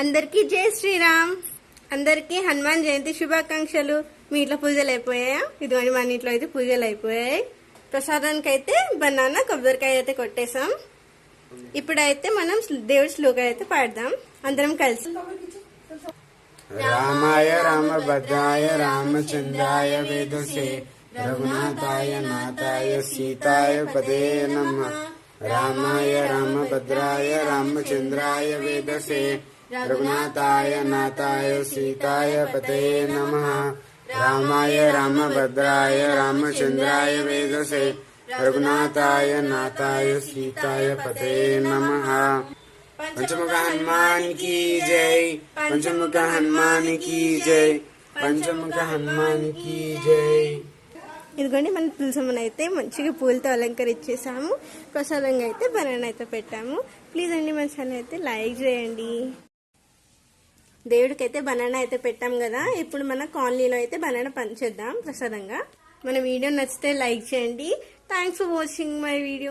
అందరికీ జై శ్రీరామ్. అందరికీ హనుమాన్ జయంతి శుభాకాంక్షలు. మీ ఇంట్లో పూజలు అయిపోయాయా? ఇదిగోండి మన ఇంట్లో అయితే పూజలు అయిపోయాయి. ప్రసాదానికి అయితే బనానా కొబ్బరికాయ అయితే కొట్టేసాం. ఇప్పుడైతే మనం దేవుడి శ్లోకం అయితే పాడదాం అందరం కలిసి. రామాయ రామభద్రాయ రామచంద్రాయ వేదసే రఘునాథాయ నాథాయ సీతాయ పదే నమః. రామాయ రామభద్రాయ రామచంద్రాయ వేదసే రఘునాథాయ నాథాయ సీతాయ పదే నమః. రామాయ రామభద్రాయ రామచంద్రాయ వేదసే రఘునాథాయ నాథాయ సీతాయ పదే నమః. పంచముఖ హనుమాన్ की जय, పంచముఖ హనుమాన్ की जय, పంచముఖ హనుమాన్ की जय. ఇదిగోండి మన తులసమ్మని అయితే మంచిగా పూలతో అలంకరించేసాము. ప్రసాదంగా అయితే బనానా అయితే పెట్టాము. ప్లీజ్ అండి మన ఛానల్ అయితే లైక్ చేయండి. దేవుడికి అయితే బనానా అయితే పెట్టాం కదా. ఇప్పుడు మన కాలనీలో అయితే బనానా పంచేద్దాం ప్రసాదంగా. మన వీడియో నచ్చితే లైక్ చేయండి. Thanks for watching my video.